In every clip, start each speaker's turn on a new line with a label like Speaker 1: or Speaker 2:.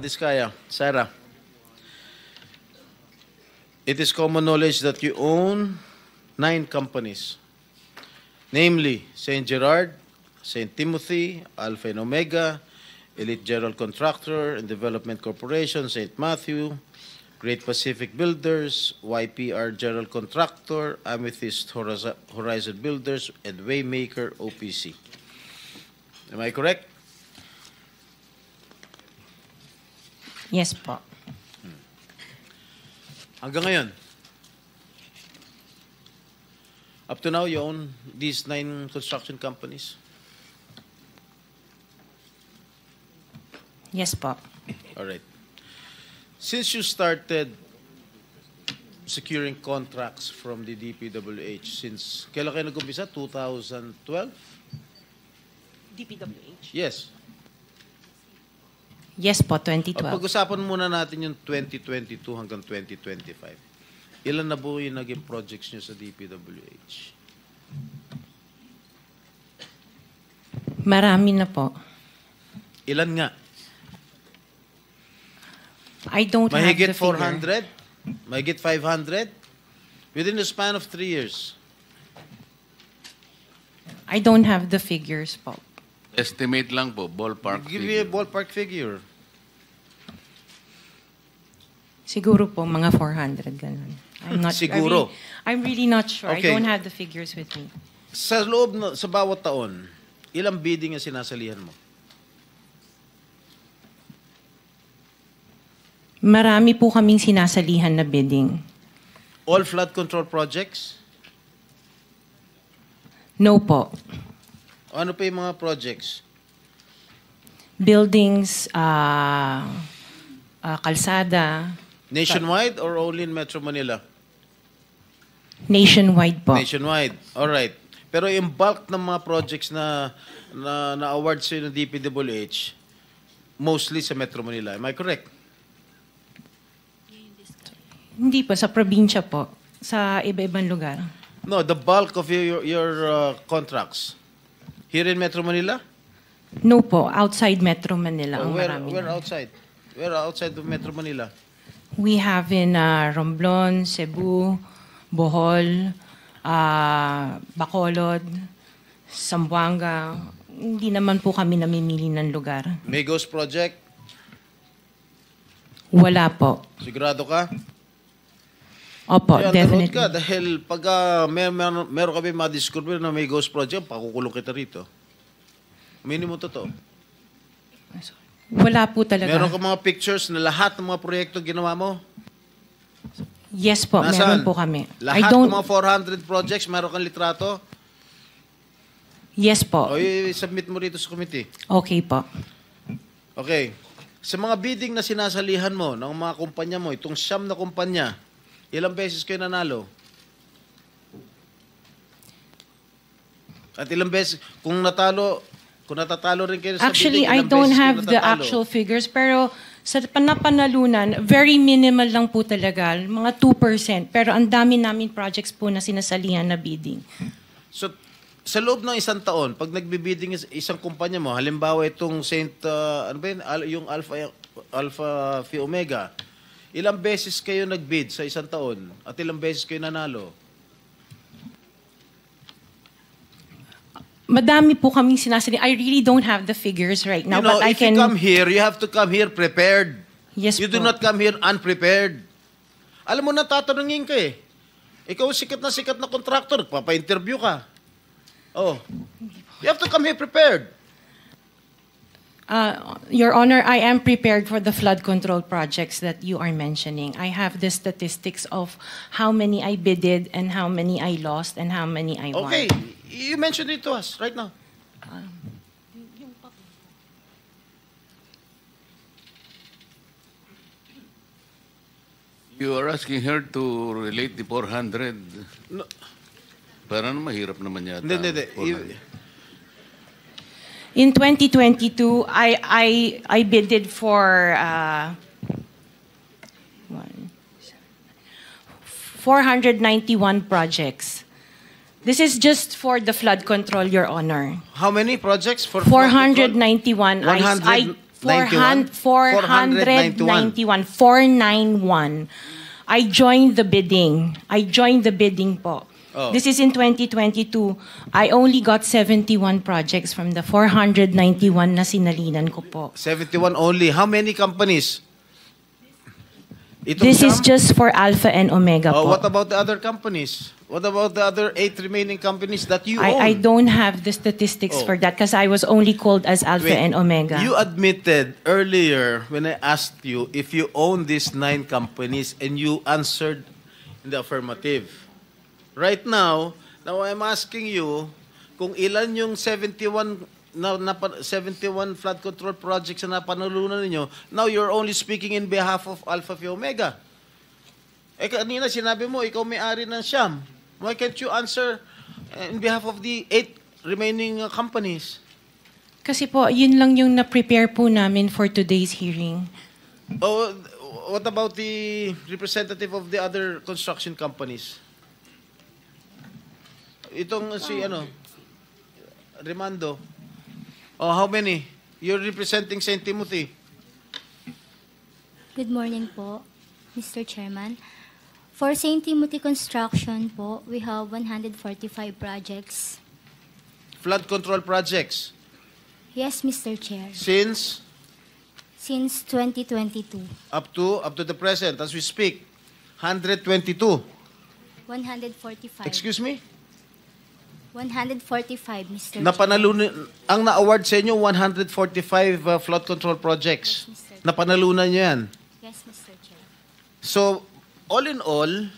Speaker 1: Diskaya. Sarah. It is common knowledge that you own 9 companies, namely St. Gerard, St. Timothy, Alpha and Omega, Elite General Contractor and Development Corporation, St. Matthew, Great Pacific Builders, YPR General Contractor, Amethyst Horizon Builders, and Waymaker OPC. Am I correct?
Speaker 2: Yes po.
Speaker 1: Hanggang ngayon, up to now, you own these 9 construction companies?
Speaker 2: Yes po.
Speaker 1: All right. Since you started securing contracts from the DPWH, since kailan kayo nag-umpisa? 2012?
Speaker 2: DPWH?
Speaker 1: Yes.
Speaker 2: Yes po, 2012.
Speaker 1: Pag-usapan muna natin yung 2022 hanggang 2025. Ilan na po yung naging projects nyo sa DPWH?
Speaker 2: Marami na po.
Speaker 1: Ilan nga?
Speaker 2: I don't have
Speaker 1: Mahigit
Speaker 2: the figure.
Speaker 1: 400? Mahigit 500? Within the span of 3 years.
Speaker 2: I don't have the figures po.
Speaker 3: Estimate lang po, ballpark
Speaker 1: Give me a
Speaker 3: figure.
Speaker 1: ballpark figure.
Speaker 2: Siguro po, mga 400, ganun. I'm not
Speaker 1: Siguro.
Speaker 2: I'm really not sure.
Speaker 1: Okay.
Speaker 2: I don't have the figures with me.
Speaker 1: Sa loob, sa bawat taon, ilang bidding ang sinasalihan mo?
Speaker 2: Marami po kaming sinasalihan na bidding.
Speaker 1: All flood control projects?
Speaker 2: No po.
Speaker 1: Ano pa yung mga projects?
Speaker 2: Buildings, kalsada,
Speaker 1: Nationwide or only in Metro Manila?
Speaker 2: nationwide po.
Speaker 1: Nationwide. All right. Pero yung bulk ng mga projects na award sa'yo ng DPWH, mostly sa Metro Manila. Am I correct?
Speaker 2: Hindi po, sa probinsya po. Sa iba-ibang lugar.
Speaker 1: No, the bulk of your contracts. Here in Metro Manila?
Speaker 2: No po, outside Metro Manila ang marami.
Speaker 1: Where outside? Where outside of Metro Manila?
Speaker 2: We have in Romblon, Cebu, Bohol, Bacolod, Zamboanga. Hindi naman po kami namimili ng lugar.
Speaker 1: Migos Project?
Speaker 2: Wala po.
Speaker 1: Sigurado ka?
Speaker 2: Opo,
Speaker 1: Kaya
Speaker 2: definitely.
Speaker 1: ka dahil pag meron kami ma-discover na may ghost project, pakukulong kita rito. Minimum totoo.
Speaker 2: Wala po talaga.
Speaker 1: Meron ka mga pictures na lahat ng mga proyekto ginawa mo?
Speaker 2: Yes po,
Speaker 1: Nasaan?
Speaker 2: meron po kami.
Speaker 1: Lahat ng mga 400 projects, meron kang litrato?
Speaker 2: Yes po.
Speaker 1: O i-submit mo rito sa committee.
Speaker 2: Okay po.
Speaker 1: Okay. Sa mga bidding na sinasalihan mo ng mga kumpanya mo, itong 9 na kumpanya, ilang beses kayo nanalo? At ilang beses, kung natatalo rin kayo sa
Speaker 2: Actually,
Speaker 1: bidding,
Speaker 2: I
Speaker 1: ilang
Speaker 2: don't
Speaker 1: beses kayo
Speaker 2: have the
Speaker 1: natatalo?
Speaker 2: actual figures, pero sa panalunan, very minimal lang po talaga, mga 2%. Pero ang dami namin projects po na sinasalihan na bidding.
Speaker 1: So, sa loob ng isang taon, pag nagbibidding isang kumpanya mo, halimbawa itong yung Alpha Phi Omega, ilang beses kayo nagbid sa isang taon at ilang beses kayo nanalo?
Speaker 2: Madami po kaming sinasalihan. I really don't have the figures right now, but I
Speaker 1: if
Speaker 2: can...
Speaker 1: you come here, you have to come here prepared.
Speaker 2: Yes
Speaker 1: You
Speaker 2: po.
Speaker 1: do not come here unprepared. Alam mo na, tatanungin ka eh. Ikaw sikat na contractor, papa-interview ka. Oh. You have to come here prepared.
Speaker 2: Your Honor, I am prepared for the flood control projects that you are mentioning. I have the statistics of how many I bidded and how many I lost and how many I won.
Speaker 1: Okay. You mentioned it to us right now.
Speaker 3: You are asking her to relate the 400.
Speaker 1: No.
Speaker 3: Parang mahirap naman yata.
Speaker 1: Hindi.
Speaker 3: 400.
Speaker 2: In 2022, I bidded for 491 projects. This is just for the flood control, Your Honor.
Speaker 1: How many projects? For
Speaker 2: 491.
Speaker 1: 100,
Speaker 2: 491. 491. I joined the bidding. Po.
Speaker 1: Oh.
Speaker 2: This is in 2022. I only got 71 projects from the 491 na sinalinan ko po.
Speaker 1: 71 only. How many companies? Itong
Speaker 2: This is
Speaker 1: Sham?
Speaker 2: just for Alpha and Omega po.
Speaker 1: What about the other companies? What about the other 8 remaining companies that you own?
Speaker 2: I don't have the statistics
Speaker 1: Oh.
Speaker 2: for that because I was only called as Alpha
Speaker 1: Wait,
Speaker 2: and Omega.
Speaker 1: You admitted earlier when I asked you if you own these 9 companies and you answered in the affirmative. Right now I'm asking you kung ilan yung 71 flood control projects na napanalunan ninyo. Now you're only speaking in behalf of Alpha Phi Omega. Kanina sinabi mo ikaw may-ari ng Sham. Why can't you answer in behalf of the 8 remaining companies?
Speaker 2: Kasi po, yun lang yung na-prepare po namin for today's hearing.
Speaker 1: Oh, what about the representative of the other construction companies? Itong si Remando. Oh, how many? You're representing St. Timothy.
Speaker 4: Good morning po, Mr. Chairman. For St. Timothy Construction po, we have 145 projects.
Speaker 1: Flood control projects.
Speaker 4: Yes, Mr. Chair.
Speaker 1: Since
Speaker 4: Since 2022.
Speaker 1: up to the present, as we speak, 122.
Speaker 4: 145.
Speaker 1: Excuse me?
Speaker 4: 145, Mr. Chair.
Speaker 1: Napanalunan, ang na-award sa inyo, 145 flood control projects.
Speaker 4: Yes, Mr.
Speaker 1: Napanalunan nyo yan.
Speaker 4: Yes, Mr. Chair.
Speaker 1: So, all in all,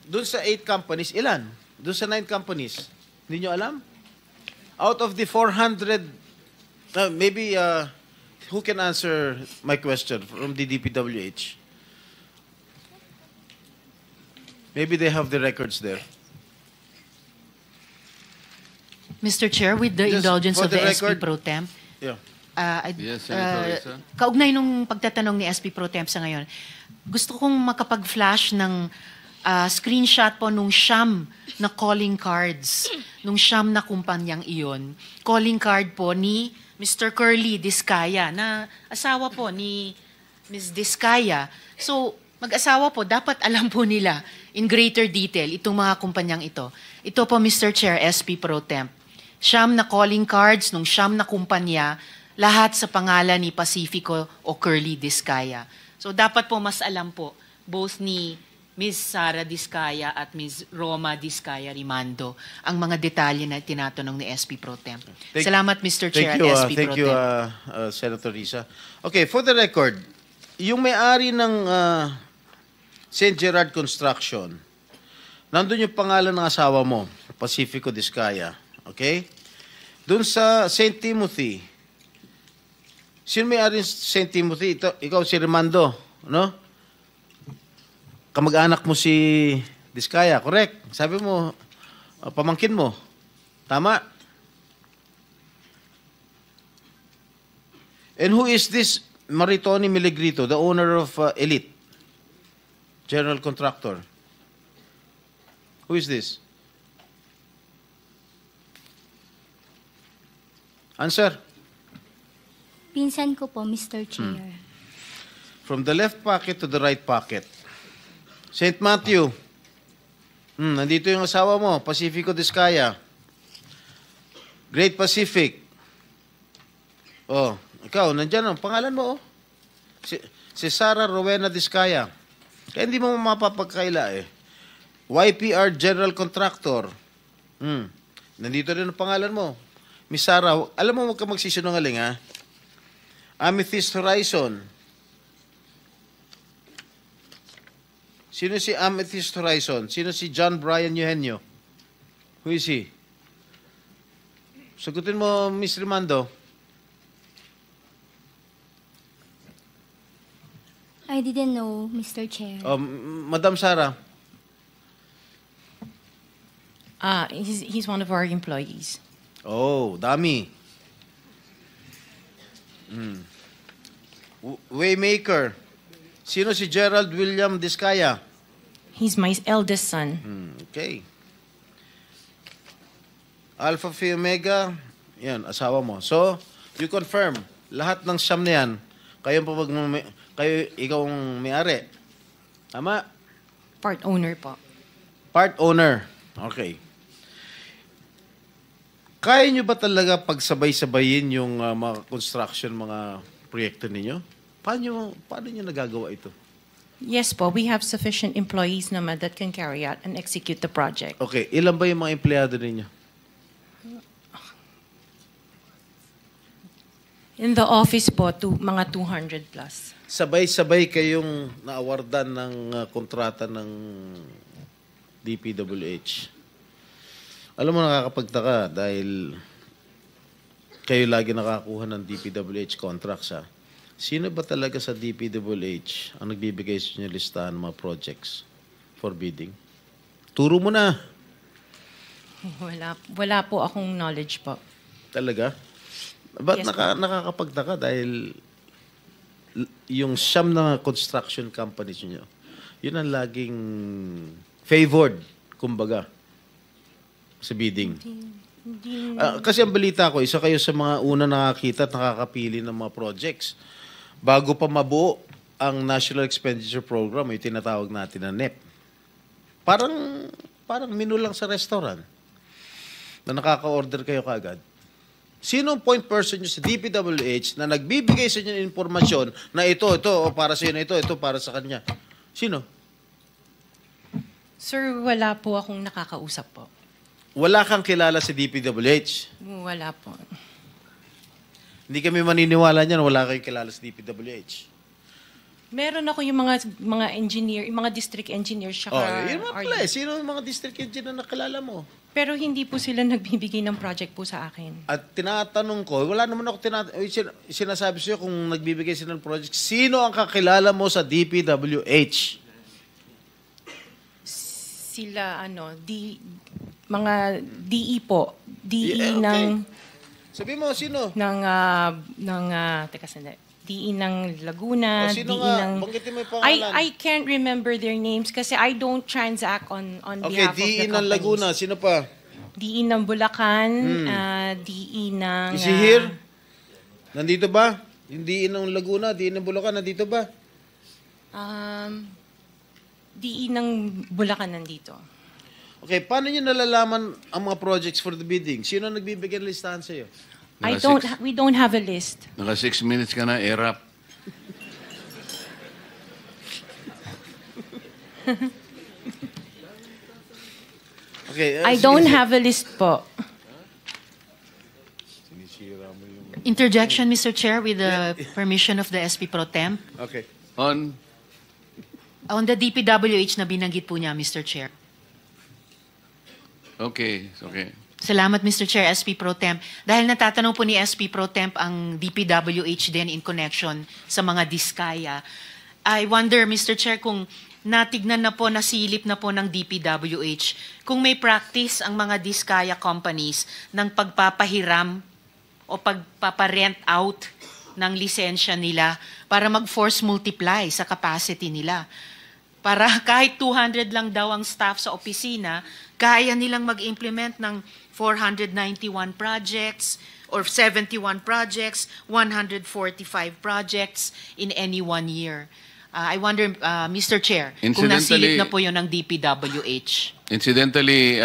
Speaker 1: dun sa 8 companies, ilan? Dun sa 9 companies, hindi nyo alam? Out of the 400, maybe, who can answer my question from the DPWH? Maybe they have the records there.
Speaker 5: Mr. Chair, with the
Speaker 1: Just
Speaker 5: indulgence
Speaker 1: for
Speaker 5: of the
Speaker 1: the
Speaker 5: SP
Speaker 1: record-
Speaker 5: Pro Temp,
Speaker 1: Yeah.
Speaker 3: Yes, Senator Risa.
Speaker 5: kaugnay nung pagtatanong ni SP Pro Temp sa ngayon, gusto kong makapag-flash ng screenshot po nung Sham na calling cards, nung Sham na kumpanyang iyon. Calling card po ni Mr. Curly Discaya, na asawa po ni Ms. Discaya. So, mag-asawa po, dapat alam po nila in greater detail itong mga kumpanyang ito. Ito po, Mr. Chair, SP Pro Temp. Siyam na calling cards nung siyam na kumpanya, lahat sa pangalan ni Pacifico o Curly Discaya. So dapat po mas alam po, both ni Ms. Sara Discaya at Ms. Roma Discaya Rimando, ang mga detalye na tinatanong ni SP Pro Temp. Salamat, Mr. Chair at SP Pro
Speaker 1: Thank you,
Speaker 5: Temp.
Speaker 1: Senator Risa. Okay, for the record, yung may-ari ng St. Gerard Construction, nandun yung pangalan ng asawa mo, Pacifico Discaya. Okay? Doon sa St. Timothy, sino may-ari ng St. Timothy? Ikaw si Remando, no? Kamag-anak mo si Discaya, correct? Sabi mo, pamangkin mo. Tama? And who is this Maritoni Miligrito, the owner of Elite General Contractor? Who is this? Answer.
Speaker 4: Pinsan ko po, Mr. Chair.
Speaker 1: From the left pocket to the right pocket. St. Matthew. Nandito yung asawa mo, Pacifico Discaya. Great Pacific. Oh, ikaw, nandyan ang pangalan mo, oh. Si Sara Rowena Discaya. Kaya hindi mo mapapagkaila, eh. YPR General Contractor. Nandito rin ang pangalan mo. Miss Sara, alam mo, huwag ka magsisinungaling, ha? Amethyst Horizon. Sino si Amethyst Horizon? Sino si John Brian Eugenio? Who is he? Sagutin mo, Miss Rimando.
Speaker 4: I didn't know, Mr. Chair.
Speaker 1: Madam Sara.
Speaker 2: He's one of our employees.
Speaker 1: Oh, dami. Waymaker. Sino si Gerald William Discaya?
Speaker 2: He's my eldest son.
Speaker 1: Okay. Alpha Phi Omega, yan, asawa mo. So, you confirm, lahat ng siyam na yan, ikaw ang may-ari. Tama?
Speaker 2: Part owner po.
Speaker 1: Part owner. Okay. Kaya nyo ba talaga pagsabay-sabayin yung mga construction, mga proyekto ninyo? Paano nyo nagagawa ito?
Speaker 2: Yes po, we have sufficient employees naman that can carry out and execute the project.
Speaker 1: Okay, ilan ba yung mga empleyado ninyo?
Speaker 2: In the office po, mga 200 plus.
Speaker 1: Sabay-sabay kayong naawardan ng kontrata ng DPWH. Alam mo, nakakapagtaka dahil kayo lagi nakakuha ng DPWH contracts, ha? Sino ba talaga sa DPWH ang nagbibigay sa inyo listahan ng mga projects for bidding? Turo mo na.
Speaker 2: Wala po akong knowledge po.
Speaker 1: Talaga? Ba't
Speaker 2: Yes,
Speaker 1: nakakapagtaka dahil yung siyam na construction companies nyo, yun ang laging favored, kumbaga, sa bidding. Kasi ang balita ko, isa kayo sa mga una nakakita at nakakapili ng mga projects. Bago pa mabuo ang National Expenditure Program, yung tinatawag natin na NEP. Parang menu lang sa restaurant na nakaka-order kayo kaagad. Sino ang point person nyo sa DPWH na nagbibigay sa inyo ng informasyon na ito, o para sa inyo, ito para sa kanya? Sino?
Speaker 2: Sir, wala po akong nakakausap po.
Speaker 1: Wala kang kilala sa DPWH?
Speaker 2: Wala po.
Speaker 1: Hindi kami maniniwala niyan, wala kayong kilala sa DPWH.
Speaker 2: Meron ako yung mga engineer, yung mga district engineers siya.
Speaker 1: Yun mga pala eh. Sino ang mga district engineer na nakilala mo?
Speaker 2: Pero hindi po sila nagbibigay ng project po sa akin.
Speaker 1: At tinatanong ko, wala naman ako sinasabi sa'yo kung nagbibigay sila ng project. Sino ang kakilala mo sa DPWH?
Speaker 2: Sila, mga DE po. DE
Speaker 1: Yeah, okay.
Speaker 2: ng...
Speaker 1: Sabi mo, sino?
Speaker 2: Teka sandali. DE ng Laguna,
Speaker 1: O, sino
Speaker 2: DE
Speaker 1: nga?
Speaker 2: ng...
Speaker 1: Banggitin mo yung pangalan.
Speaker 2: I can't remember their names kasi I don't transact on
Speaker 1: Okay,
Speaker 2: behalf of the
Speaker 1: DE ng
Speaker 2: companies.
Speaker 1: Laguna. Sino pa?
Speaker 2: DE ng Bulacan, DE ng...
Speaker 1: Is he here? Nandito ba? Yung DE ng Laguna, DE ng Bulacan, nandito ba?
Speaker 2: DE ng Bulacan nandito.
Speaker 1: Okay, paano nyo nalalaman ang mga projects for the bidding? Sino ang nagbibigay ng listahan sa'yo?
Speaker 2: We don't have a list.
Speaker 3: Naka 6 minutes ka na, erap.
Speaker 1: Okay,
Speaker 2: I don't have a list po.
Speaker 5: Interjection, Mr. Chair, with the permission of the SP Pro Temp.
Speaker 1: Okay.
Speaker 5: On the DPWH na binanggit po niya, Mr. Chair.
Speaker 3: Okay.
Speaker 5: Salamat, Mr. Chair, SP Pro Temp. Dahil natatanong po ni SP Pro Temp ang DPWH din in connection sa mga diskaya. I wonder, Mr. Chair, kung natignan na po, nasilip na po ng DPWH, kung may practice ang mga diskaya companies ng pagpapahiram o pagpaparent out ng lisensya nila para mag-force multiply sa capacity nila. Para kahit 200 lang daw ang staff sa opisina, kaya nilang mag-implement ng 491 projects or 71 projects, 145 projects in any 1 year. I wonder, Mr. Chair, kung nasilip na po yun ng DPWH.
Speaker 3: Incidentally,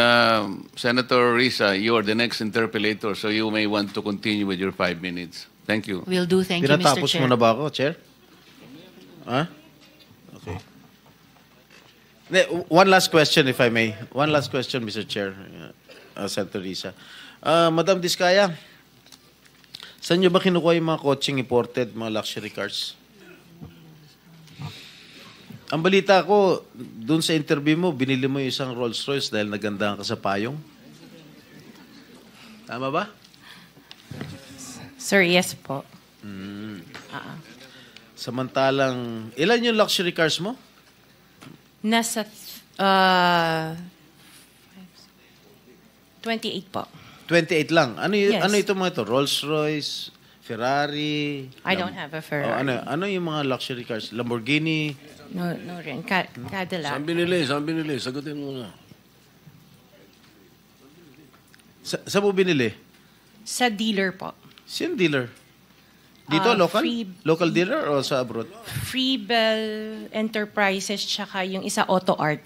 Speaker 3: Senator Risa, you are the next interpellator, so you may want to continue with your 5 minutes. Thank you.
Speaker 5: Will do. Thank you, Mr.
Speaker 1: Tinatapos
Speaker 5: Chair.
Speaker 1: mo na ba ako, Chair? Ha? Okay. One last question, if I may. One last question, Mr. Chair, Senator Risa. Madam Diskaya, saan nyo ba kinukuha yung mga coaching imported, mga luxury cars? Ang balita ko, dun sa interview mo, binili mo yung isang Rolls Royce dahil nagandahan ka sa payong. Tama ba?
Speaker 2: Sir, yes po.
Speaker 1: Samantalang, ilan yung luxury cars mo?
Speaker 2: Nasa 28 po.
Speaker 1: 28 lang. Ano
Speaker 2: Yes.
Speaker 1: ano ito mga ito? Rolls Royce, Ferrari.
Speaker 2: I don't have a Ferrari.
Speaker 1: Ano yung mga luxury cars? Lamborghini.
Speaker 2: No rin. Cadillac.
Speaker 6: Saan binili? Sagutin mo na.
Speaker 1: Saan mo binili?
Speaker 2: Sa dealer po.
Speaker 1: Sino dealer? Dito, local?
Speaker 2: Free,
Speaker 1: Local dealer o sa abroad?
Speaker 2: Freebell Enterprises, tsaka yung isa Auto Art.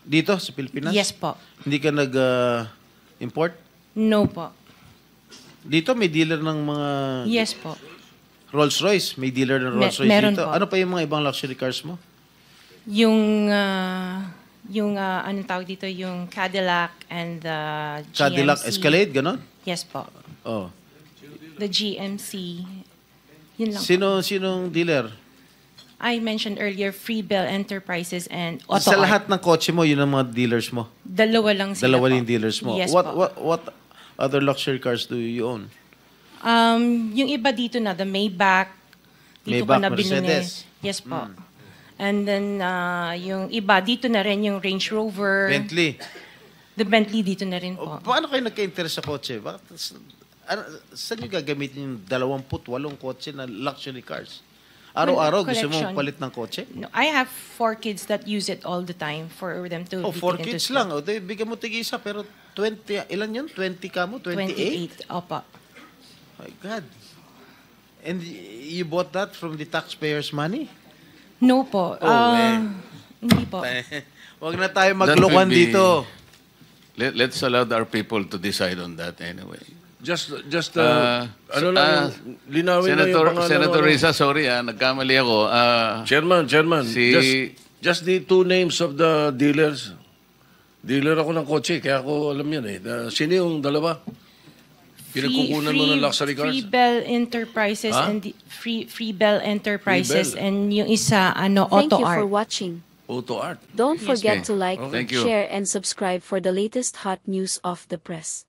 Speaker 1: Dito, sa Pilipinas?
Speaker 2: Yes po.
Speaker 1: Hindi ka nag-import?
Speaker 2: No po.
Speaker 1: Dito, may dealer ng mga
Speaker 2: Yes po.
Speaker 1: Rolls-Royce. May dealer ng Rolls-Royce
Speaker 2: meron
Speaker 1: dito.
Speaker 2: po.
Speaker 1: Ano pa yung mga ibang luxury cars mo?
Speaker 2: Yung anong tawag dito, yung Cadillac and the GMC.
Speaker 1: Cadillac Escalade, ganon?
Speaker 2: Yes po.
Speaker 1: Oh.
Speaker 2: The GMC. Yun lang.
Speaker 1: Sinong dealer?
Speaker 2: I mentioned earlier, Freebell Enterprises and Auto
Speaker 1: Sa
Speaker 2: Art.
Speaker 1: lahat ng kotse mo, yun ang mga dealers mo.
Speaker 2: Dalawa lang sila
Speaker 1: Dalawa
Speaker 2: po.
Speaker 1: yung dealers mo.
Speaker 2: Yes
Speaker 1: what,
Speaker 2: po.
Speaker 1: what other luxury cars do you own?
Speaker 2: Yung iba dito na, the Maybach. Dito ko
Speaker 1: Maybach,
Speaker 2: na binili.
Speaker 1: Mercedes.
Speaker 2: Yes po. And then, yung iba, dito na rin yung Range Rover.
Speaker 1: Bentley.
Speaker 2: The Bentley dito na rin
Speaker 1: O,
Speaker 2: po.
Speaker 1: paano kayo nagka-interest sa kotse? Bakit, saan nyo gagamitin yung 28 kotse na luxury cars? Araw-araw gusto mo
Speaker 2: Collection.
Speaker 1: palit ng kotse?
Speaker 2: No, I have 4 kids that use it all the time for them to
Speaker 1: Oh,
Speaker 2: be
Speaker 1: 4
Speaker 2: taken to
Speaker 1: kids
Speaker 2: school.
Speaker 1: lang. O, bigyan mo tig-isa, pero 20, ilan yun? 20 ka mo? 28?
Speaker 2: 28. Opo.
Speaker 1: My God. And you bought that from the taxpayers' money?
Speaker 2: No po. Hindi po.
Speaker 1: Huwag na tayo
Speaker 3: That
Speaker 1: maglokohan
Speaker 3: will be-
Speaker 1: dito.
Speaker 3: Let's allow our people to decide on that anyway.
Speaker 6: Just
Speaker 3: Senator
Speaker 6: linawin na yung pangalan.
Speaker 3: Senator Risa, sorry nagkamali ako.
Speaker 6: Chairman,
Speaker 3: Si-
Speaker 6: just the two names of the dealers. Dealer ako ng kotse, kaya ako alam yan eh. Sino yung dalawa? Pinagkukunan mo ng luxury cars?
Speaker 2: Freebell Enterprises
Speaker 6: Ha?
Speaker 2: and Freebell Enterprises
Speaker 6: Freebell.
Speaker 2: and yung isa
Speaker 7: Thank
Speaker 2: Auto
Speaker 7: you for
Speaker 2: Art.
Speaker 7: watching.
Speaker 6: Auto Art.
Speaker 7: Don't
Speaker 2: Yes,
Speaker 7: forget
Speaker 3: ma'am.
Speaker 7: to like,
Speaker 3: Thank you.
Speaker 7: share, and subscribe for the latest hot news of the press.